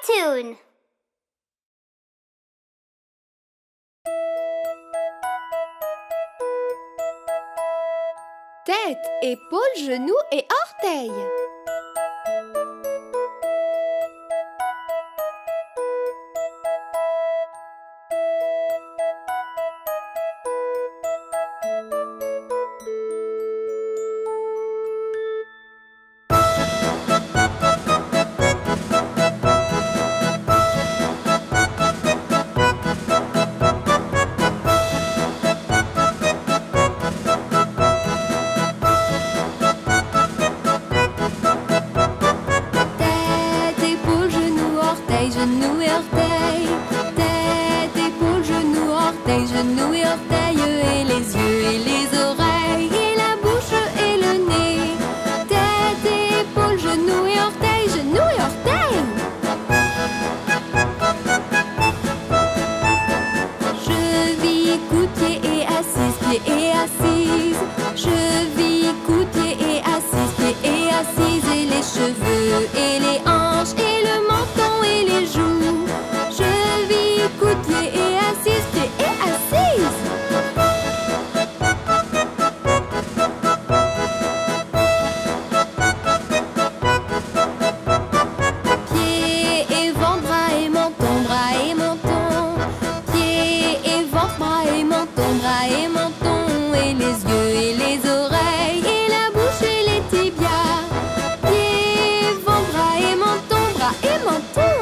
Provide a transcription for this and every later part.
tune. Tête, épaules, genoux et orteils. Genoux et orteils, tête, épaules, genoux, orteils, genoux et orteils, et les yeux et les oreilles, et la bouche et le nez. Tête, épaules, genoux et orteils, genoux et orteils. Cheville, coude-pied et assise, pied et assise. Cheville, coude-pied et assise, pied et assise, et les cheveux et les hanches et le menton et les joues. Cheville, coude-pied et assise, pied et assise. Pied et ventre, bras et menton, bras et menton. Pied et ventre, bras et menton, bras et menton, et les yeux et les oreilles, et la bouche et les tibias. Pied, ventre, bras et menton, bras et menton.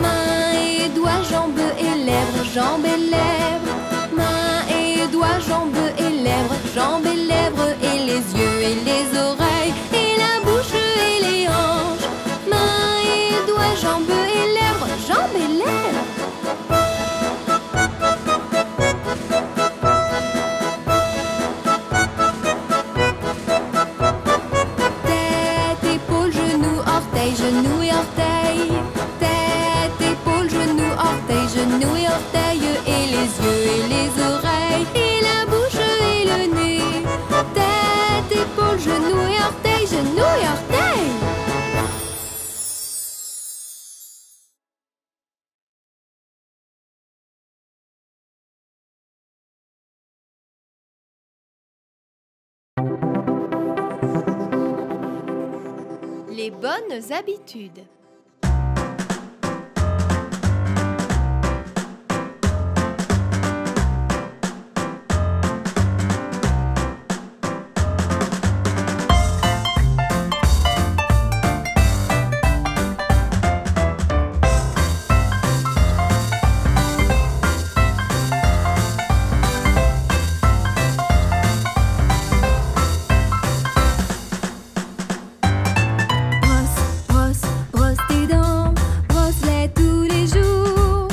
Mains et doigts, jambes et lèvres, jambes et lèvres. Mains et doigts, jambes et lèvres, jambes et lèvres, et les yeux et les oreilles, et la bouche et les hanches. Mains et doigts, jambes et lèvres, jambes et lèvres. Tête, épaules, genoux, orteils, genoux et orteils. Tête, épaules, genoux, orteils, genoux et orteils, et les yeux et les oreilles, et la bouche et le nez. Tête, épaules, genoux et orteils, genoux et orteils. Les bonnes habitudes. Brosse tes dents, brosse-les tous les jours.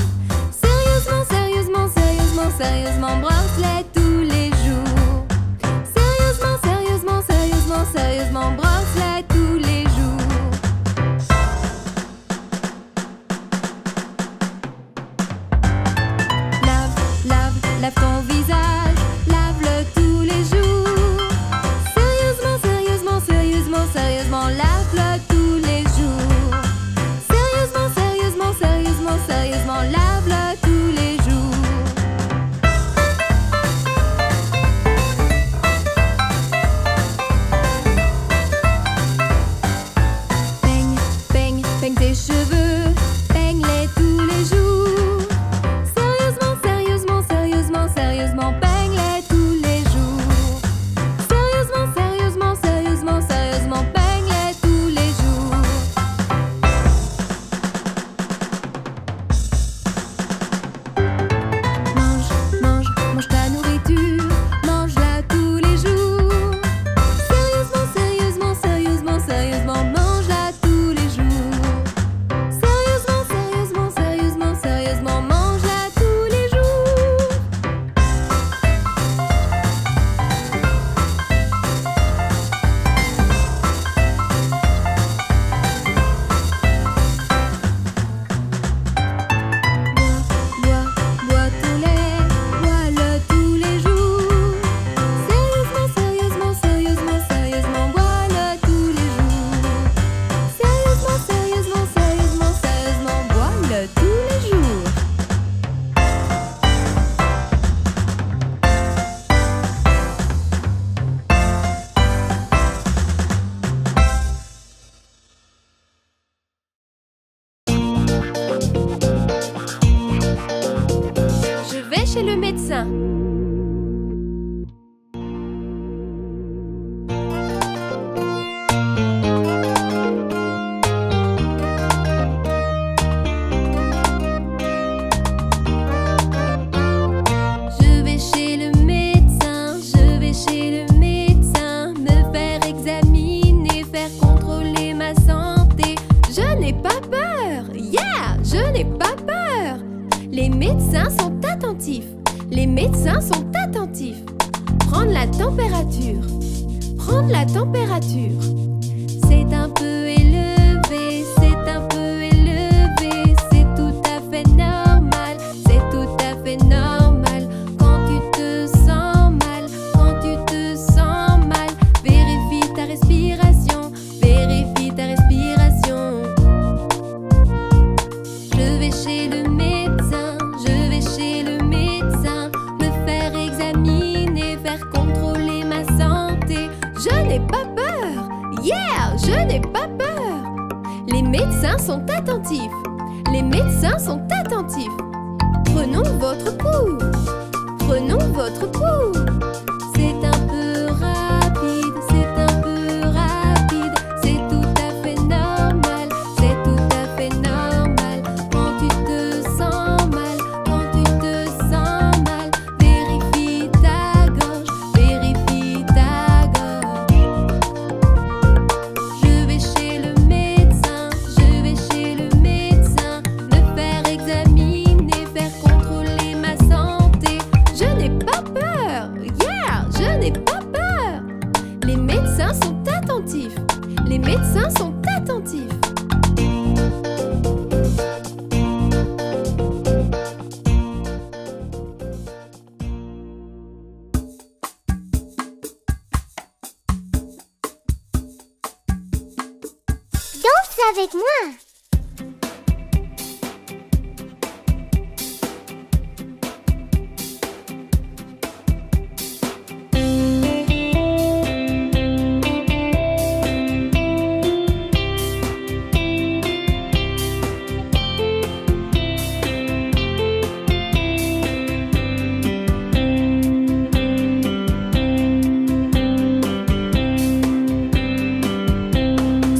Sérieusement, sérieusement, sérieusement, sérieusement, brosse-les tous les jours. Sérieusement, sérieusement, sérieusement, sérieusement, brosse-les tous les jours. Lave ton visage, lave-le tous les jours. Sérieusement, sérieusement, sérieusement, sérieusement, lave-le tous les jours. Sérieusement, sérieusement, sérieusement, sérieusement, lave-le tous les jours. la température. C'est un peu élevé, c'est un peu élevé. C'est tout à fait normal, c'est tout à fait normal. Quand tu te sens mal, quand tu te sens mal, vérifie ta respiration, vérifie ta respiration. Je vais chez le médecin, je vais chez le médecin, me faire examiner, faire contrôler ma santé. Je n'ai pas peur, yeah, je n'ai pas peur. Les médecins sont attentifs, les médecins sont attentifs. Prenons votre pouls, prenons votre pouls. C'est un peu rapide, c'est un peu rapide. C'est tout à fait normal, c'est tout à fait normal. Quand tu te sens mal, quand tu te sens mal, vérifie ta gorge, vérifie ta gorge. Je vais chez le médecin, je vais chez le médecin, me faire examiner, faire contrôler ma santé. Je n'ai pas peur, yeah, je n'ai pas peur. Les médecins sont attentifs, les médecins sont attentifs. Danse avec moi.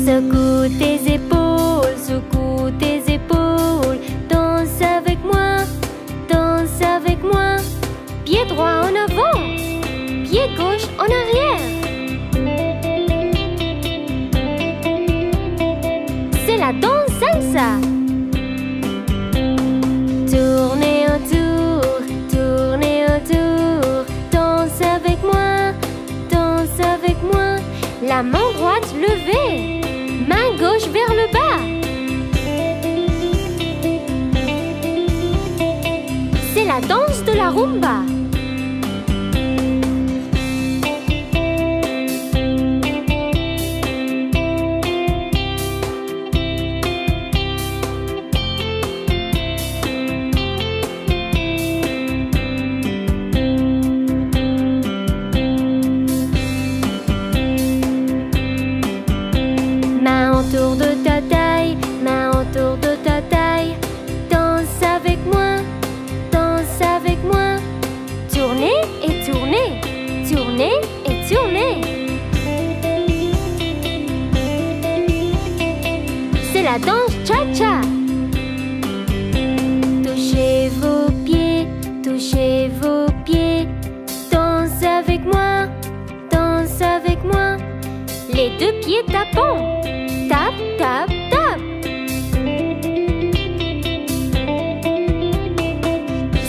Secoue tes épaules, secoue tes épaules. Danse avec moi, danse avec moi. Pied droit en avant, pied gauche en arrière. C'est la danse salsa. Tournez autour, tournez autour. Danse avec moi, danse avec moi. La main droite levée, main gauche vers le bas. C'est la danse de la rumba. Main autour de ta taille, main autour de ta taille. Danse avec moi, danse avec moi. Tournez et tournez, tournez et tournez. C'est la danse cha-cha. Touchez vos pieds, touchez vos pieds. Danse avec moi, danse avec moi. Les deux pieds tapant. Tap, tap, tap.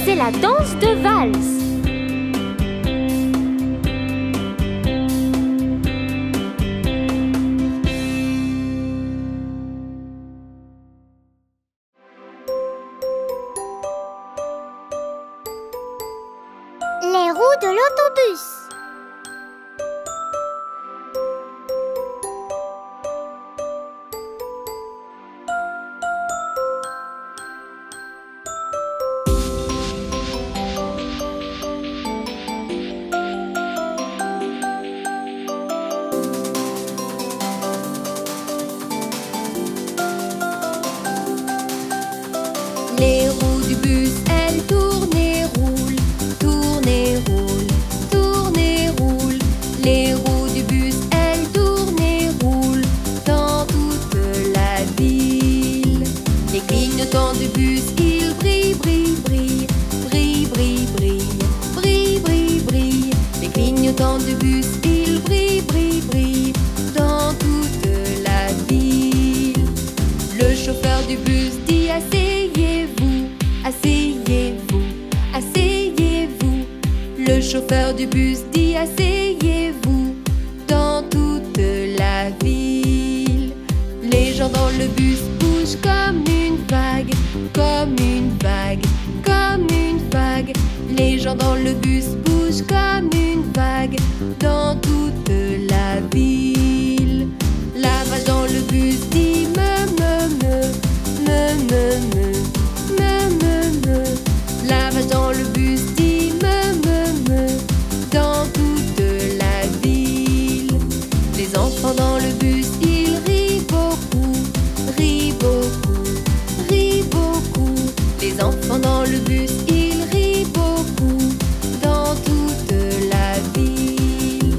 C'est la danse de valse. Les roues de l'autobus. Les roues du bus, elles tournent et roulent, tournent et roulent, tournent et roulent. Les roues du bus, elles tournent et roulent dans toute la ville. Les clignotants du bus, ils brillent, brillent, brillent, brillent, brillent, brillent, brillent, brillent, brillent. Les clignotants du bus, ils brillent, brillent, brillent dans toute la ville. Le chauffeur du bus dit asseyez-vous, asseyez-vous, asseyez-vous. Le chauffeur du bus dit asseyez-vous dans tout gens dans le bus bougent comme une vague, comme une vague, comme une vague. Les gens dans le bus bougent comme une vague dans toute la ville. La vache dans le bus dit me, me, me, me, me, me, me, me, me. La vache dans le bus dit me, me, me, dans toute la ville. Les enfants dans le bus, ils rient beaucoup, rient beaucoup, rient beaucoup. Les enfants dans le bus, ils rient beaucoup dans toute la ville.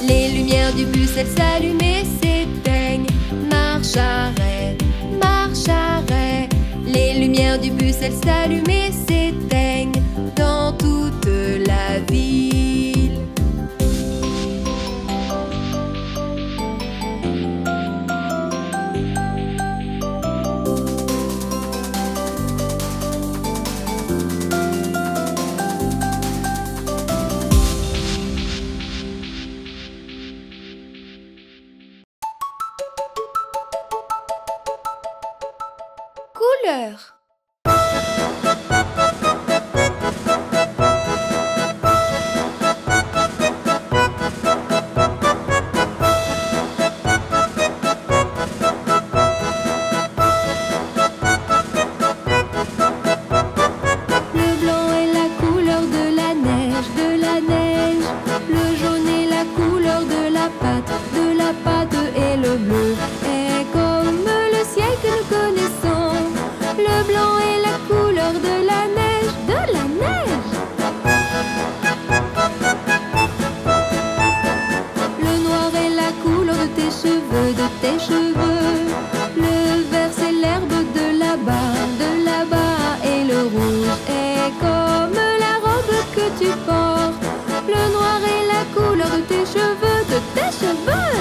Les lumières du bus, elles s'allument et s'éteignent. Marche arrêt, marche arrêt. Les lumières du bus, elles s'allument et s'éteignent dans toute la ville. Couleur. Le blanc est la couleur de la neige, de la neige. Le jaune est la couleur de la pâte et le bleu est comme le ciel que nous connaissons. Le blanc est la couleur de la neige, de la neige. Le noir est la couleur de tes cheveux, de tes cheveux. Le vert c'est l'herbe de là-bas, et le rouge est comme la robe que tu portes. Le noir est la couleur de tes cheveux, de tes cheveux.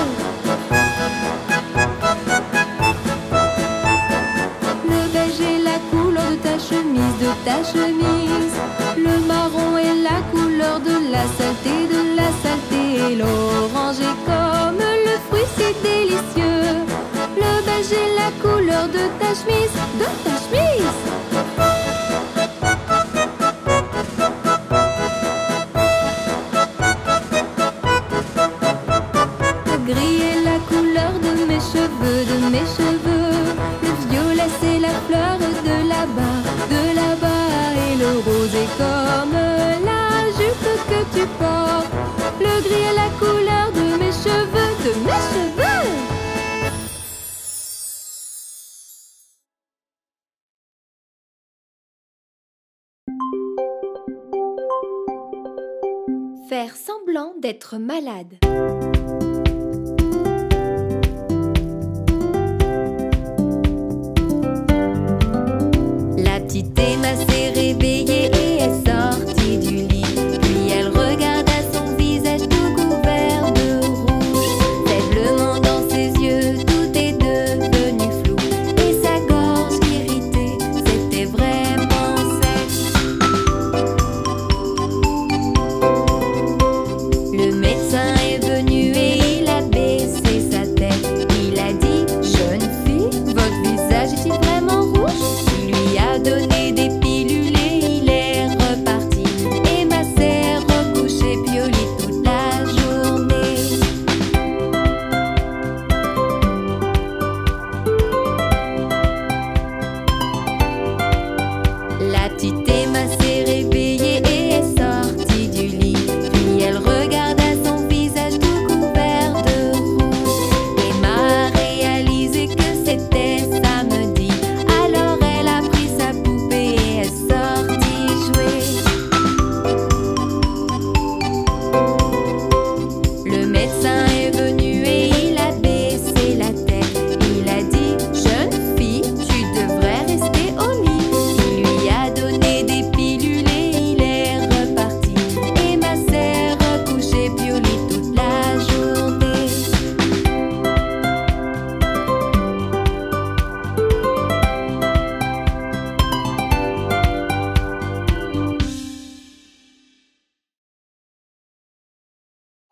Le beige est la couleur de ta chemise, de ta chemise. Le marron est la couleur de la saleté, de la saleté. Et l'orange est comme le fruit si délicieux. Le beige est la couleur de ta chemise, de ta chemise. Le gris est la couleur de mes cheveux, de mes cheveux. Le violet c'est la fleur de là-bas, et le rose est comme la jupe que tu portes. Le gris est la couleur de mes cheveux, de mes cheveux. Faire semblant d'être malade. La petite Emma s'est réveillée et est sortie du lit. Puis elle regarda son visage tout couvert de rouge. Faiblement dans ses yeux, tout est devenu flou. Et sa gorge irritée, c'était vraiment sec. Le médecin est venu et il a baissé sa tête. Il a dit: jeune fille, votre visage est-il vraiment rouge? Il lui a donné des pilules et il est reparti. Emma s'est recouchée puis au lit toute la journée. La petite Emma s'est réveillée et est sortie du lit. Puis elle regarda son visage tout couvert de rouge. Emma a réalisé que c'était samedi. Alors elle a pris sa poupée et est sortie jouer. Le médecin est venu et il a baissé la tête. Il a dit: jeune fille, tu devrais rester au lit. Il lui a donné des pilules et il est reparti. Emma s'est recouchée puis au lit toute la journée.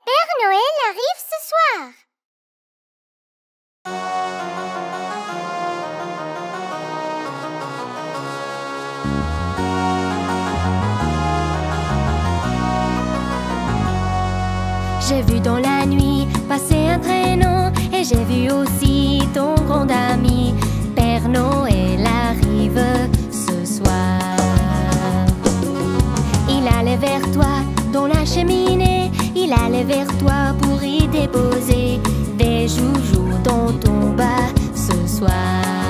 Père Noël arrive ce soir. J'ai vu dans la nuit passer un traîneau et j'ai vu aussi ton grand ami. Père Noël arrive ce soir. Il allait vers toi dans la cheminée, il allait vers toi pour y déposer des joujoux dans ton bas ce soir.